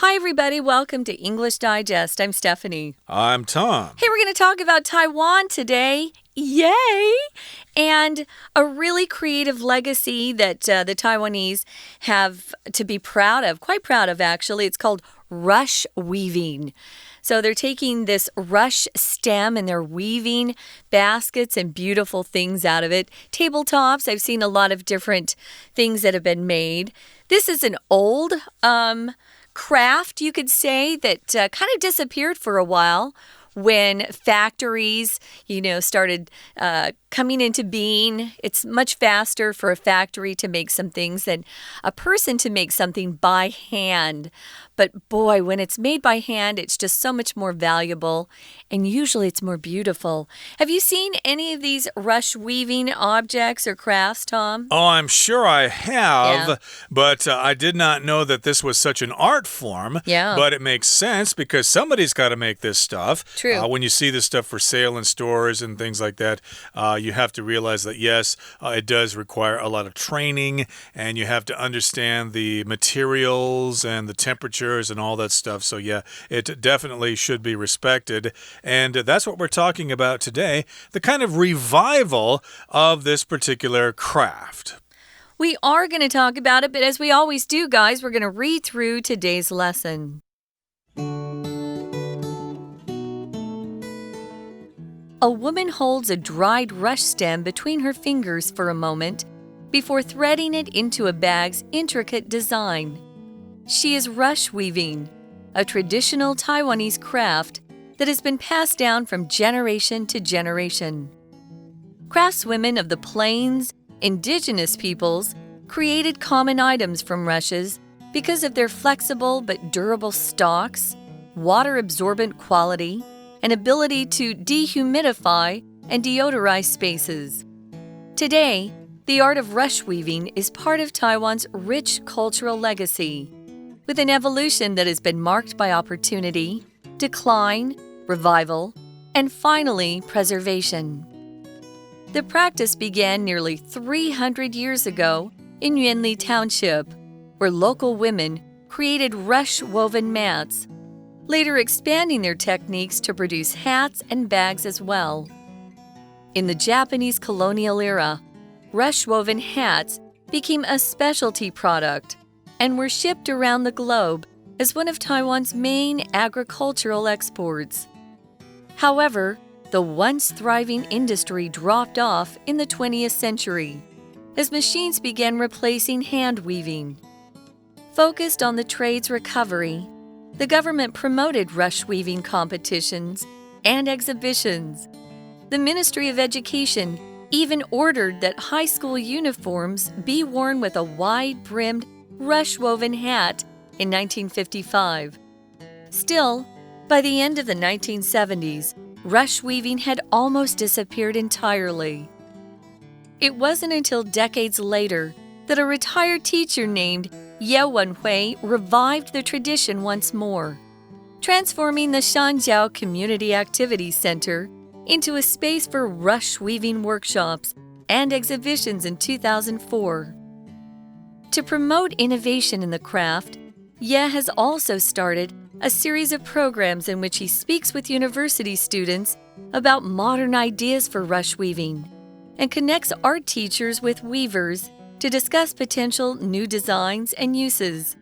Hi, everybody. Welcome to English Digest. I'm Stephanie. I'm Tom. Hey, we're going to talk about Taiwan today. Yay! And a really creative legacy that the Taiwanese have to be proud of, quite proud of, actually. It's called rush weaving. So they're taking this rush stem and they're weaving baskets and beautiful things out of it. Tabletops, I've seen a lot of different things that have been made. This is an old craft, you could say, that kind of disappeared for a while when factories, started coming into being. It's much faster for a factory to make some things than a person to make something by hand. But boy, when it's made by hand, it's just so much more valuable, and usually it's more beautiful. Have you seen any of these rush weaving objects or crafts, Tom? Oh, I'm sure I have, Yeah. but I did not know that this was such an art form. Yeah. But it makes sense because somebody's got to make this stuff. True. When you see this stuff for sale in stores and things like that, you have to realize that, yes, it does require a lot of training, and you have to understand the materials and the temperatures and all that stuff. So, yeah, it definitely should be respected. And that's what we're talking about today, the kind of revival of this particular craft. We are going to talk about it, but as we always do, guys, we're going to read through today's lesson. A woman holds a dried rush stem between her fingers for a moment before threading it into a bag's intricate design. She is rush weaving, a traditional Taiwanese craft that has been passed down from generation to generation. Craftswomen of the plains, indigenous peoples, created common items from rushes because of their flexible but durable stalks, water-absorbent quality, and ability to dehumidify and deodorize spaces. Today, the art of rush weaving is part of Taiwan's rich cultural legacy, with an evolution that has been marked by opportunity, decline, revival, and finally, preservation. The practice began nearly 300 years ago in Yuanli Township, where local women created rush-woven mats, later expanding their techniques to produce hats and bags as well. In the Japanese colonial era, rush-woven hats became a specialty product and were shipped around the globe as one of Taiwan's main agricultural exports. However, the once thriving industry dropped off in the 20th century as machines began replacing hand weaving. Focused on the trade's recovery, the government promoted rush weaving competitions and exhibitions. The Ministry of Education even ordered that high school uniforms be worn with a wide-brimmed rush-woven hat in 1955. Still, by the end of the 1970s, rush weaving had almost disappeared entirely. It wasn't until decades later that a retired teacher named Ye Wenhui revived the tradition once more, transforming the Shanjiao Community Activity Center into a space for rush weaving workshops and exhibitions in 2004. To promote innovation in the craft, Ye has also started a series of programs in which he speaks with university students about modern ideas for rush weaving and connects art teachers with weavers to discuss potential new designs and uses.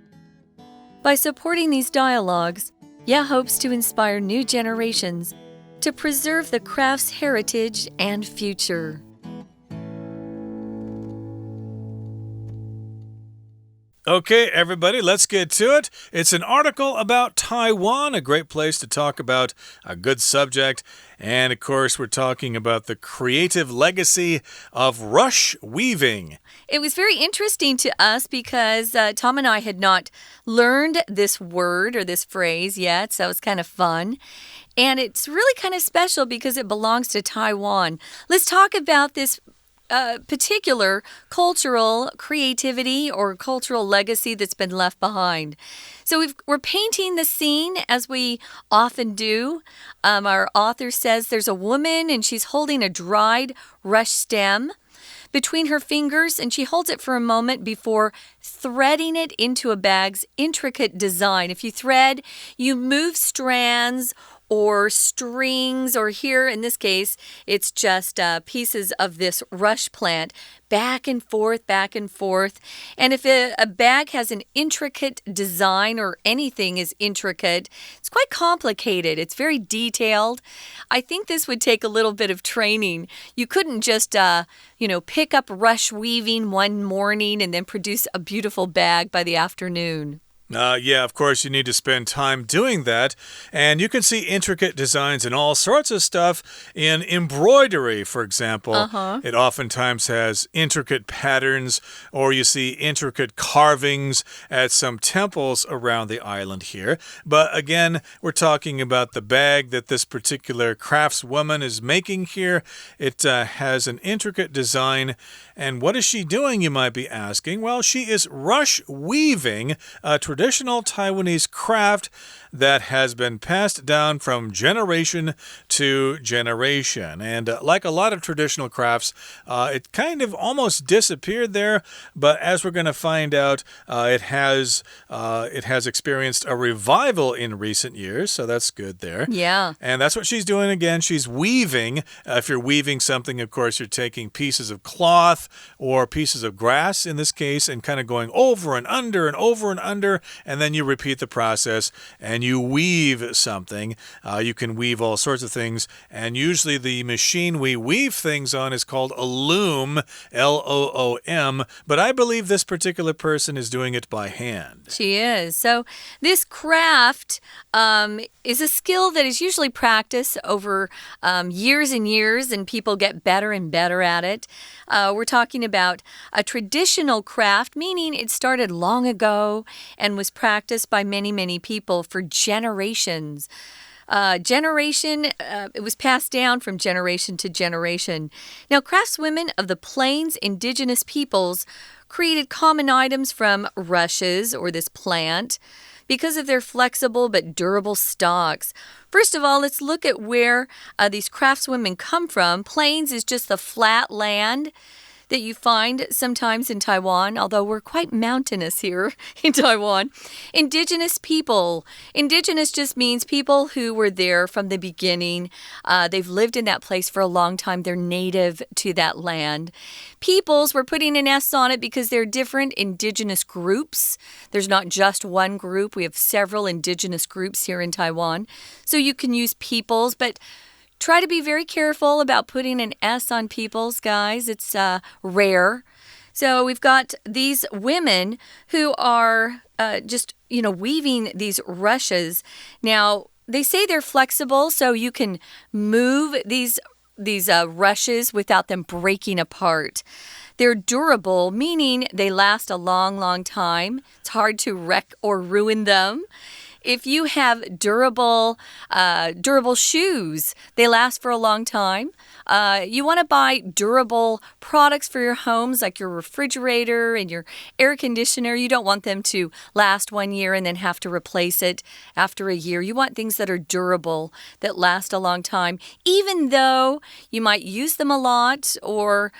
By supporting these dialogues, Ye hopes to inspire new generations to preserve the craft's heritage and future. Okay, everybody, let's get to it. It's an article about Taiwan, a great place to talk about a good subject. And, of course, we're talking about the creative legacy of rush weaving. It was very interesting to us because Tom and I had not learned this word or this phrase yet, so it was kind of fun. And it's really kind of special because it belongs to Taiwan. Let's talk about this particular cultural creativity or cultural legacy that's been left behind. So we're painting the scene as we often do. Our author says there's a woman and she's holding a dried rush stem between her fingers, and she holds it for a moment before threading it into a bag's intricate design. If you thread, you move strands or strings, or here in this case, it's just pieces of this rush plant back and forth, back and forth. And if a bag has an intricate design or anything is intricate, it's quite complicated. It's very detailed. I think this would take a little bit of training. You couldn't just, pick up rush weaving one morning and then produce a beautiful bag by the afternoon. Yeah, of course, you need to spend time doing that. And you can see intricate designs and all sorts of stuff in embroidery, for example. It oftentimes has intricate patterns, or you see intricate carvings at some temples around the island here. But again, we're talking about the bag that this particular craftswoman is making here. It has an intricate design. And what is she doing, you might be asking? Well, she is rush weaving a traditional Taiwanese craft that has been passed down from generation to generation. And like a lot of traditional crafts, it kind of almost disappeared there, but as we're going to find out, it has experienced a revival in recent years, so that's good there. Yeah. And that's what she's doing again. She's weaving. If you're weaving something, of course, you're taking pieces of cloth or pieces of grass in this case and kind of going over and under and over and under, and then you repeat the process and you weave something. You can weave all sorts of things, and usually the machine we weave things on is called a loom, L-O-O-M, but I believe this particular person is doing it by hand. She is. So this craft is a skill that is usually practiced over years and years, and people get better and better at it. We're talking about a traditional craft, meaning it started long ago and was practiced by many, many people for generations. It was passed down from generation to generation. Now, craftswomen of the Plains indigenous peoples created common items from rushes, or this plant, because of their flexible but durable stalks. First of all, let's look at where these craftswomen come from. Plains is just the flat land that you find sometimes in Taiwan, although we're quite mountainous here in Taiwan. Indigenous people. Indigenous just means people who were there from the beginning. They've lived in that place for a long time. They're native to that land. Peoples, we're putting an S on it because they're different indigenous groups. There's not just one group. We have several indigenous groups here in Taiwan. So you can use peoples, but try to be very careful about putting an S on peoples, guys. It's rare. So we've got these women who are just weaving these rushes. Now, they say they're flexible, so you can move these rushes without them breaking apart. They're durable, meaning they last a long, long time. It's hard to wreck or ruin them. If you have durable shoes, they last for a long time. You want to buy durable products for your homes, like your refrigerator and your air conditioner. You don't want them to last 1 year and then have to replace it after a year. You want things that are durable, that last a long time, even though you might use them a lot, or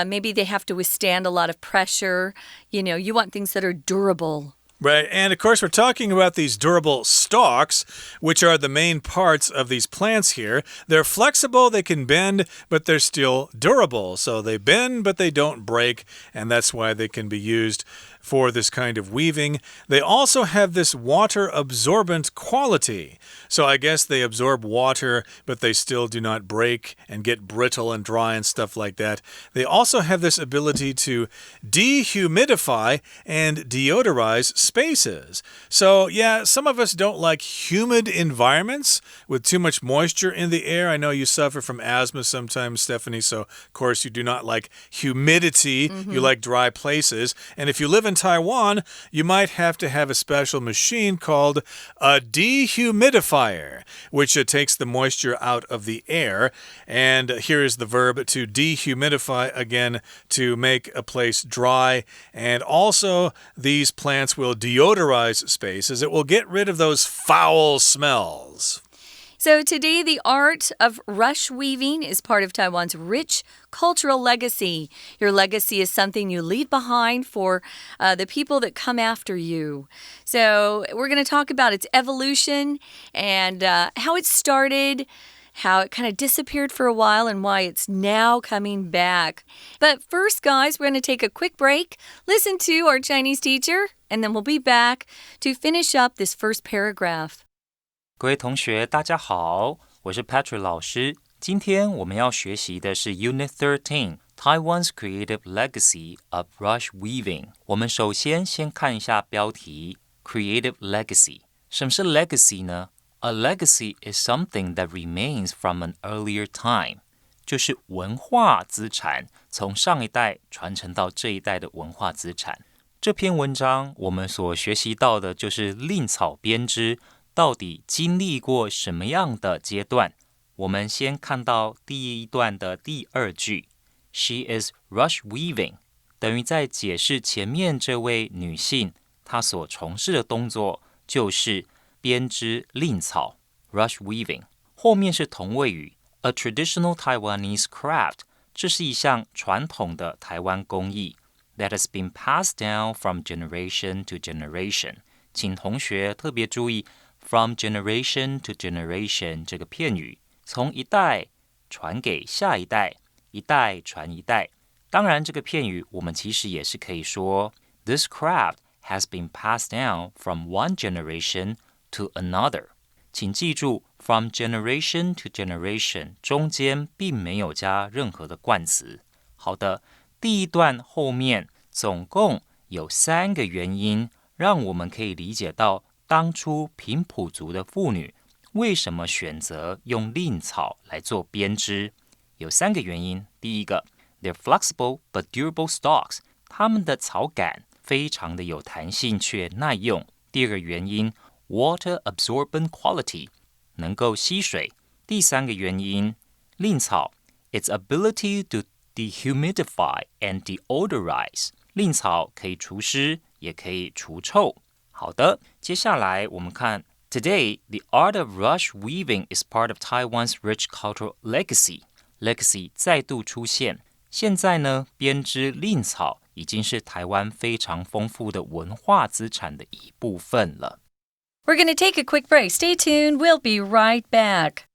maybe they have to withstand a lot of pressure. You want things that are durable. Right, and of course we're talking about these durable stalks, which are the main parts of these plants here. They're flexible, they can bend, but they're still durable. So they bend, but they don't break, and that's why they can be used for this kind of weaving. They also have this water-absorbent quality. So I guess they absorb water, but they still do not break and get brittle and dry and stuff like that. They also have this ability to dehumidify and deodorize spaces. So yeah, some of us don't like humid environments with too much moisture in the air. I know you suffer from asthma sometimes, Stephanie, so of course you do not like humidity. You like dry places. And if you live in Taiwan, you might have to have a special machine called a dehumidifier, which takes the moisture out of the air. And here is the verb to dehumidify, again, to make a place dry. And also, these plants will deodorize spaces. It will get rid of those foul smells. So today, the art of rush weaving is part of Taiwan's rich cultural legacy. Your legacy is something you leave behind for the people that come after you. So we're going to talk about its evolution and how it started, how it kind of disappeared for a while, and why it's now coming back. But first, guys, we're going to take a quick break, listen to our Chinese teacher, and then we'll be back to finish up this first paragraph. 各位同学，大家好，我是 Patrick 老师。今天我们要学习的是 Unit 13 Taiwan's Creative Legacy of Rush Weaving。我们首先看一下标题 Creative Legacy。什么是 legacy 呢？ A legacy is something that remains from an earlier time， 就是文化资产，从上一代传承到这一代的文化资产。这篇文章我们所学习到的就是蔺草编织到底经历过什么样的阶段？我们先看到第一段的第二句 She is rush weaving 等于在解释前面这位女性她所从事的动作就是编织蔺草 rush weaving 后面是同位语 A traditional Taiwanese craft 这是一项传统的台湾工艺 that has been passed down from generation to generation 请同学特别注意From generation to generation 这个片语，从一代传给下一代，一代传一代。当然，这个片语我们其实也是可以说 This craft has been passed down from one generation to another。请记住 from generation to generation 中间并没有加任何的冠词。好的，第一段后面总共有3个原因，让我们可以理解到当初平埔族的妇女为什么选择用蔺草来做编织？有3个原因。第一个 ，they're flexible but durable stalks， 它们的草杆非常的有弹性却耐用。第二个原因 ，water absorbent quality， 能够吸水。第3个原因，蔺草 its ability to dehumidify and deodorize， 蔺草可以除湿，也可以除臭。好的，接下来我们看 Today, the art of rush weaving is part of Taiwan's rich cultural legacy. Legacy 再度出现。现在呢，编织蔺草已经是台湾非常丰富的文化资产的一部分了。We're going to take a quick break. Stay tuned. We'll be right back.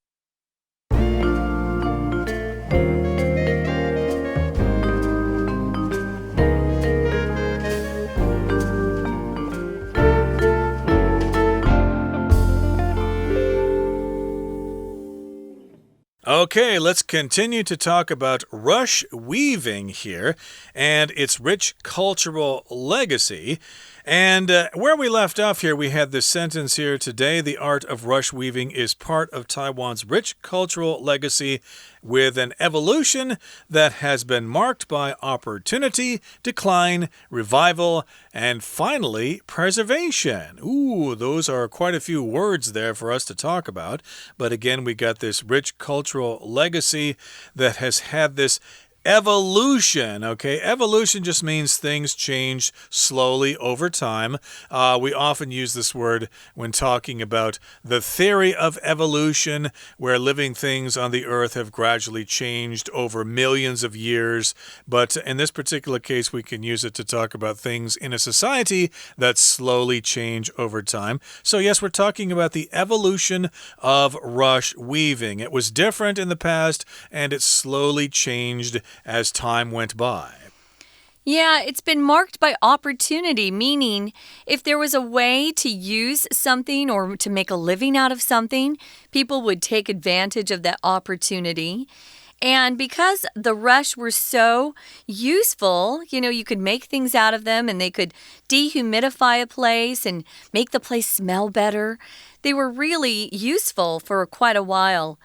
Okay, let's continue to talk about rush weaving here and its rich cultural legacy. And where we left off here, we had this sentence here. Today, the art of rush weaving is part of Taiwan's rich cultural legacy with an evolution that has been marked by opportunity, decline, revival, and finally, preservation. Ooh, those are quite a few words there for us to talk about. But again, we got this rich cultural legacy that has had this evolution, okay? Evolution just means things change slowly over time. We often use this word when talking about the theory of evolution, where living things on the earth have gradually changed over millions of years. But in this particular case, we can use it to talk about things in a society that slowly change over time. So yes, we're talking about the evolution of rush weaving. It was different in the past, and it slowly changed as time went by. Yeah, it's been marked by opportunity, meaning if there was a way to use something or to make a living out of something, people would take advantage of that opportunity. And because the rush were so useful, you could make things out of them and they could dehumidify a place and make the place smell better. They were really useful for quite a while.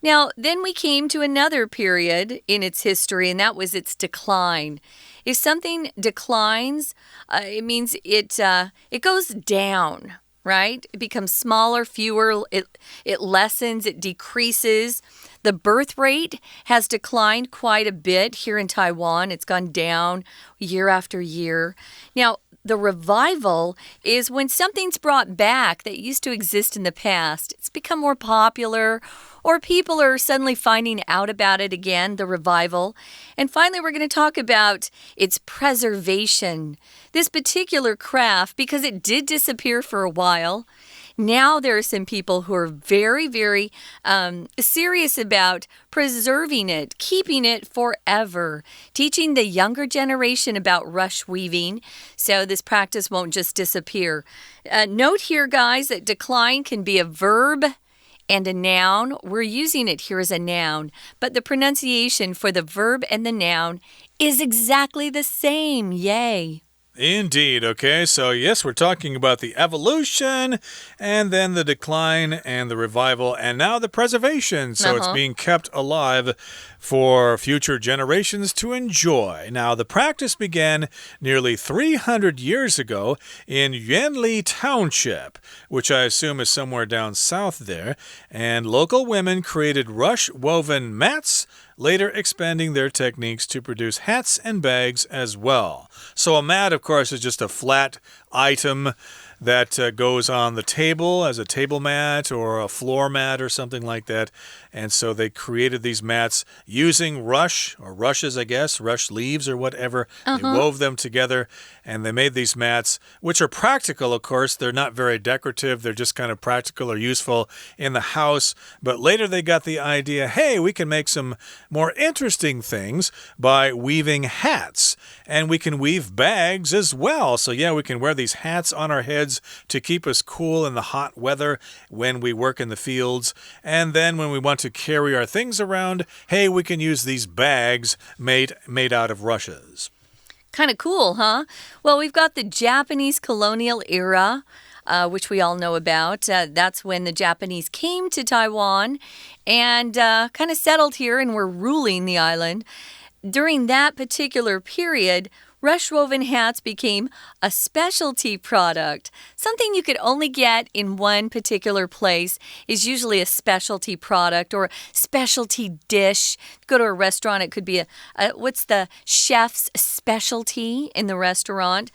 Now, then we came to another period in its history, and that was its decline. If something declines, it means it goes down, right? It becomes smaller, fewer, it lessens, it decreases. The birth rate has declined quite a bit here in Taiwan. It's gone down year after year. Now, the revival is when something's brought back that used to exist in the past. It's become more popular, or people are suddenly finding out about it again, the revival. And finally, we're going to talk about its preservation. This particular craft, because it did disappear for a while, now there are some people who are very, very serious about preserving it, keeping it forever, teaching the younger generation about rush weaving so this practice won't just disappear. Note here, guys, that decline can be a verb and a noun. We're using it here as a noun, but the pronunciation for the verb and the noun is exactly the same. Yay! Indeed. Okay, so yes, we're talking about the evolution and then the decline and the revival and now the preservation. So it's being kept alive for future generations to enjoy. Now, the practice began nearly 300 years ago in Yuanli Township, which I assume is somewhere down south there, and local women created rush-woven mats, later expanding their techniques to produce hats and bags as well. So a mat, of course, is just a flat item that goes on the table as a table mat or a floor mat or something like that. And so they created these mats using rush, or rushes, I guess, rush leaves or whatever. They wove them together and they made these mats, which are practical, of course. They're not very decorative. They're just kind of practical or useful in the house. But later they got the idea, hey, we can make some more interesting things by weaving hats. And we can weave bags as well. So yeah, we can wear these hats on our heads to keep us cool in the hot weather when we work in the fields. And then when we want to carry our things around, hey, we can use these bags made out of rushes. Kind of cool, huh? Well, we've got the Japanese colonial era, which we all know about. That's when the Japanese came to Taiwan and kind of settled here and were ruling the island. During that particular period, rush-woven hats became a specialty product. Something you could only get in one particular place is usually a specialty product or a specialty dish. Go to a restaurant, it could be what's the chef's specialty in the restaurant?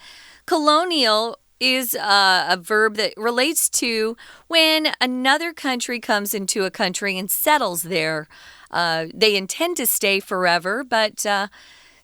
Colonial is a verb that relates to when another country comes into a country and settles there. They intend to stay forever, but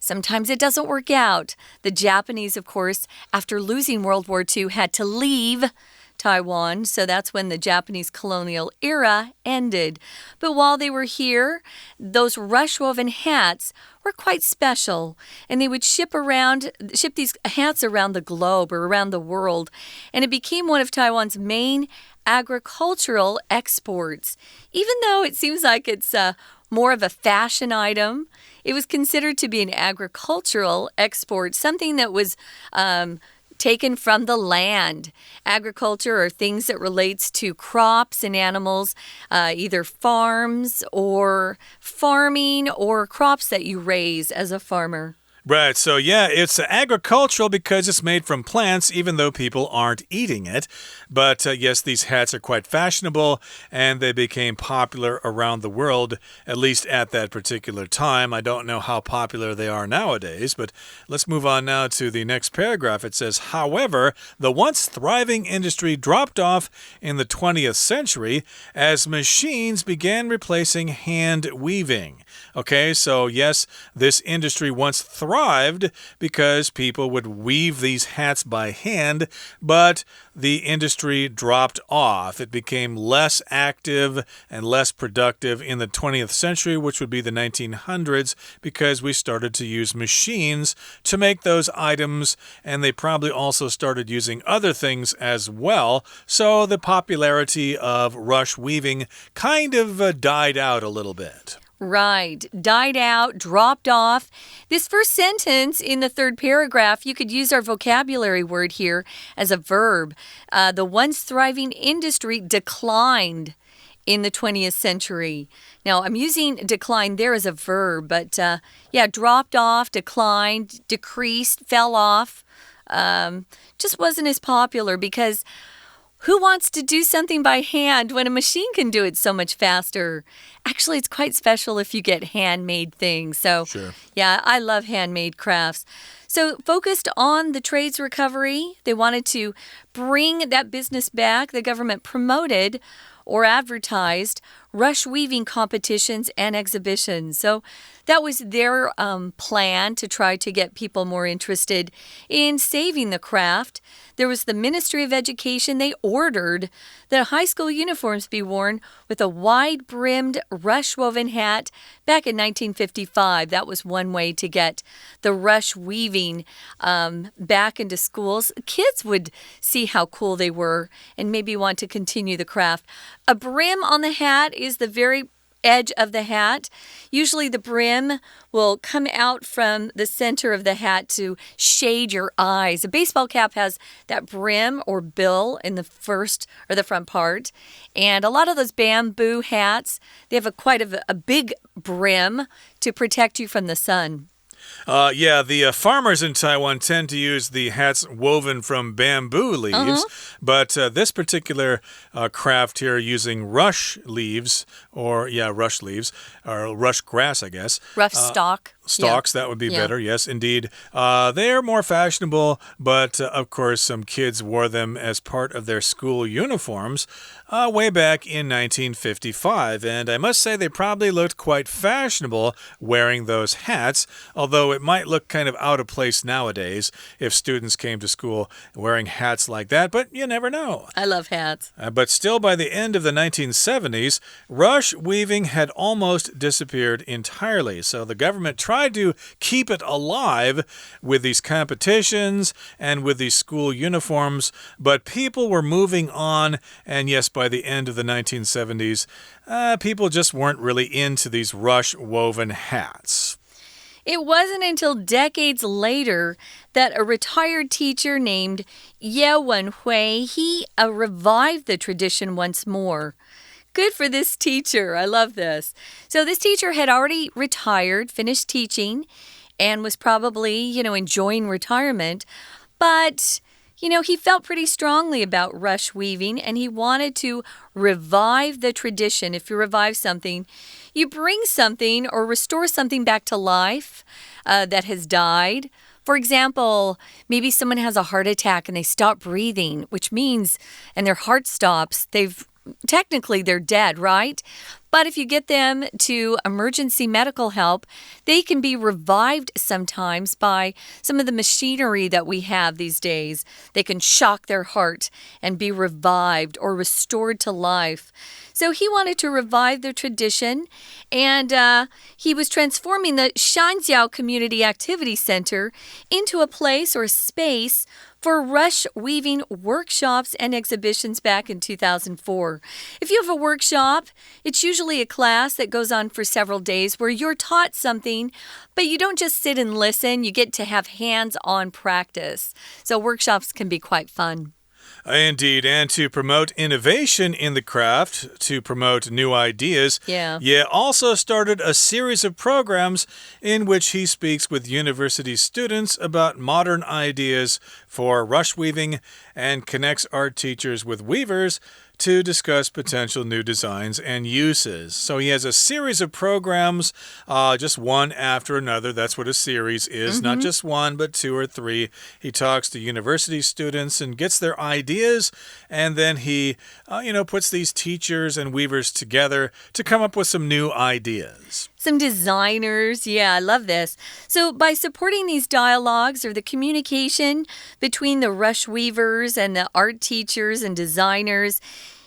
sometimes it doesn't work out. The Japanese, of course, after losing World War II, had to leave Taiwan, so that's when the Japanese colonial era ended. But while they were here, those rush-woven hats were quite special, and they would ship these hats around the globe or around the world, and it became one of Taiwan's main agricultural exports. Even though it seems like it's more of a fashion item, it was considered to be an agricultural export, something that was taken from the land. Agriculture are things that relates to crops and animals, either farms or farming or crops that you raise as a farmer. Right, so yeah, it's agricultural because it's made from plants, even though people aren't eating it. But yes, these hats are quite fashionable, and they became popular around the world, at least at that particular time. I don't know how popular they are nowadays, but let's move on now to the next paragraph. It says, however, the once thriving industry dropped off in the 20th century as machines began replacing hand weaving. Okay, so yes, this industry once thrived because people would weave these hats by hand, but the industry dropped off. It became less active and less productive in the 20th century, which would be the 1900s, because we started to use machines to make those items, and they probably also started using other things as well. So the popularity of rush weaving kind of died out a little bit. Right. Died out, dropped off. This first sentence in the third paragraph, you could use our vocabulary word here as a verb. The once thriving industry declined in the 20th century. Now, I'm using decline there as a verb, but yeah, dropped off, declined, decreased, fell off. Just wasn't as popular because Who wants to do something by hand when a machine can do it so much faster? Actually, it's quite special if you get handmade things. So, Sure. Yeah, I love handmade crafts. So, focused on the trades recovery, they wanted to bring that business back. The government promoted or advertised rush weaving competitions and exhibitions. So that was their plan to try to get people more interested in saving the craft. There was the Ministry of Education. They ordered that high school uniforms be worn with a wide-brimmed rush woven hat back in 1955. That was one way to get the rush weaving back into schools. Kids would see how cool they were and maybe want to continue the craft. A brim on the hat is the very edge of the hat. Usually the brim will come out from the center of the hat to shade your eyes. A baseball cap has that brim or bill in the first or the front part. And a lot of those bamboo hats, they have quite a big brim to protect you from the sun. The farmers in Taiwan tend to use the hats woven from bamboo leaves, but this particular craft here using rush leaves, or rush leaves, or rush grass, I guess. Rough stalk. Stalks, that would be better. Yes, indeed. They are more fashionable, but of course, some kids wore them as part of their school uniforms way back in 1955. And I must say, they probably looked quite fashionable wearing those hats, although it might look kind of out of place nowadays if students came to school wearing hats like that, but you never know. I love hats. But still, by the end of the 1970s, rush weaving had almost disappeared entirely. So the government tried to keep it alive with these competitions and with these school uniforms, but people were moving on, and yes, by the end of the 1970s, people just weren't really into these rush woven hats. It wasn't until decades later that a retired teacher named Ye Wenhui, he revived the tradition once more. Good for this teacher. I love this. So this teacher had already retired, finished teaching, and was probably, enjoying retirement. But, he felt pretty strongly about rush weaving, and he wanted to revive the tradition. If you revive something, you bring something or restore something back to life that has died. For example, maybe someone has a heart attack and they stop breathing, which means, and their heart stops, technically they're dead, right? But if you get them to emergency medical help, they can be revived sometimes by some of the machinery that we have these days. They can shock their heart and be revived or restored to life. So he wanted to revive the tradition, and he was transforming the Shanjiao Community Activity Center into a place or space for rush weaving workshops and exhibitions back in 2004. If you have a workshop, it's usually a class that goes on for several days where you're taught something, but you don't just sit and listen. You get to have hands-on practice. So workshops can be quite fun. Indeed, and to promote innovation in the craft, to promote new ideas, Ye also started a series of programs in which he speaks with university students about modern ideas for rush weaving and connects art teachers with weavers to discuss potential new designs and uses. So he has a series of programs, just one after another. That's what a series is, not just one, but two or three. He talks to university students and gets their ideas, and then he, puts these teachers and weavers together to come up with some new ideas. Some designers. Yeah, I love this. So by supporting these dialogues or the communication between the rush weavers and the art teachers and designers,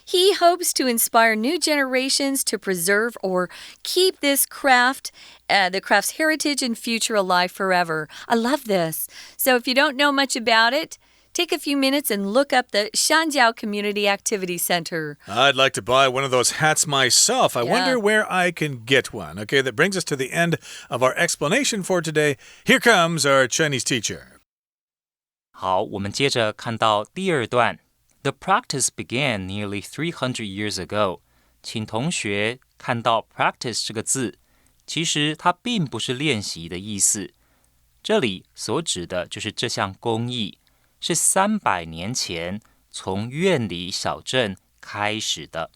he hopes to inspire new generations to preserve or keep this craft, the craft's heritage and future alive forever. I love this. So if you don't know much about it, take a few minutes and look up the Shanjiao Community Activity Center. I'd like to buy one of those hats myself. I wonder where I can get one. Okay, that brings us to the end of our explanation for today. Here comes our Chinese teacher. 好，我们接着看到第二段。The practice began nearly 300 years ago. 请同学看到 practice 这个字，其实它并不是练习的意思。这里所指的就是这项工艺是300年前从院里小镇开始的。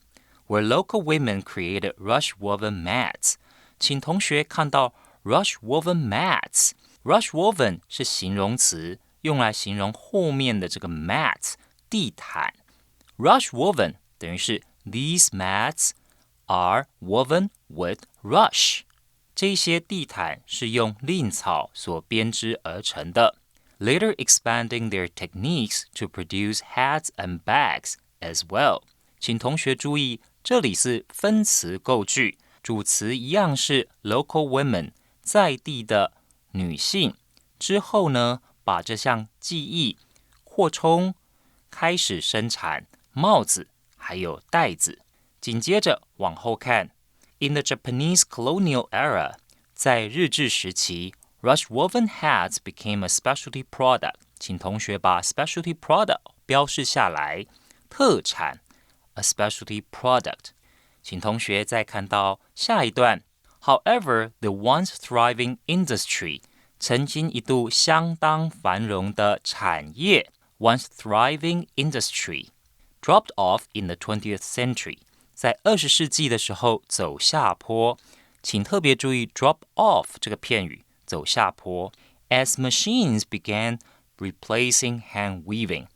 Where local women created rush woven mats， 请同学看到 rush woven mats。rush woven 是形容词，用来形容后面的这个 mat 地毯。rush woven 等于是 these mats are woven with rush。这些地毯是用蔺草所编织而成的。Later expanding their techniques to produce hats and bags as well。请同学注意，这里是分词构句，主词一样是 local women， 在地的女性。之后呢，把这项技艺扩充，开始生产帽子还有袋子。紧接着往后看 ，In the Japanese colonial era， 在日治时期 ，rush woven hats became a specialty product。请同学把 specialty product 标示下来，特产 a specialty product。请同学再看到下一段 ，However, the once thriving industry， 曾经一度相当繁荣的产业 ，once thriving industry dropped off in the 20th century， 在20世纪的时候走下坡。请特别注意 drop off 这个片语，走下坡。As machines began replacing hand weaving，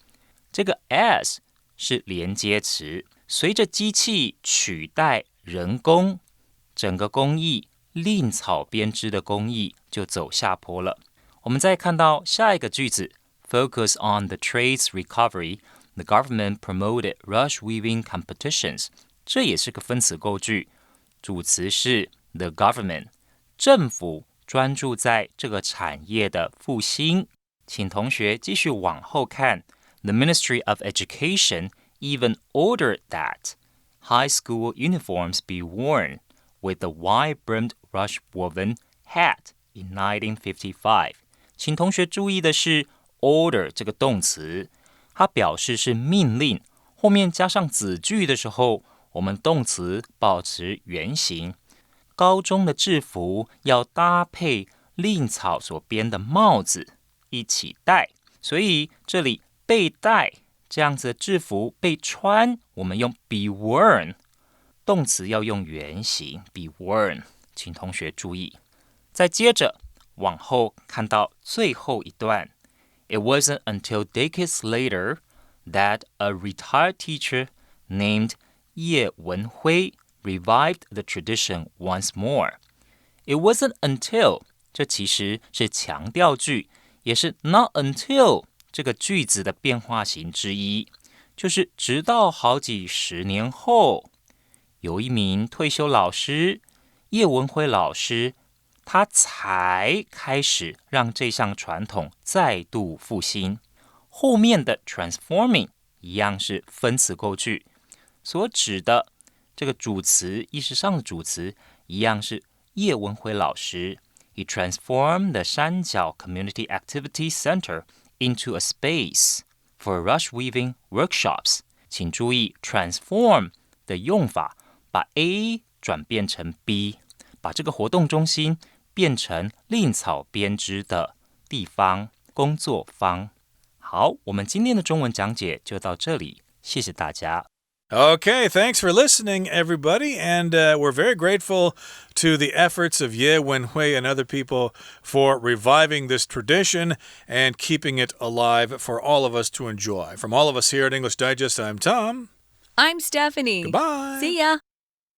这个 as 是连接词，随着机器取代人工，整个工艺蔺草编织的工艺就走下坡了。我们再看到下一个句子 ，Focus on the trade's recovery. The government promoted rush weaving competitions. 这也是个分词构句，主词是 the government， 政府专注在这个产业的复兴。请同学继续往后看 ，The Ministry of Education even ordered that high school uniforms be worn with the wide-brimmed rush woven hat in 1955。请同学注意的是 order 这个动词，它表示是命令，后面加上子句的时候，我们动词保持原形。高中的制服要搭配蔺草所编的帽子一起戴，所以这里被戴这样子的制服被穿，我们用 be worn， 动词要用原形 be worn， 请同学注意。再接着往后看到最后一段 It wasn't until decades later that a retired teacher named 叶文辉 revived the tradition once more. It wasn't until 这其实是强调句，也是 not until 这个句子的变化型之一，就是直到好几十年后，有一名退休老师叶文辉老师，他才开始让这项传统再度复兴。后面的 transforming 一样是分词构句，所指的这个主词，意识上的主词一样是叶文辉老师。He transformed the 山脚 Community Activity Center into a space for rush weaving workshops. 请注意 transform 的用法，把 A 转变成 B， 把这个活动中心变成蔺草编织的地方工作坊。好，我们今天的中文讲解就到这里，谢谢大家。Okay, thanks for listening, everybody. And we're very grateful to the efforts of Ye Wenhui and other people for reviving this tradition and keeping it alive for all of us to enjoy. From all of us here at English Digest, I'm Tom. I'm Stephanie. Goodbye. See ya.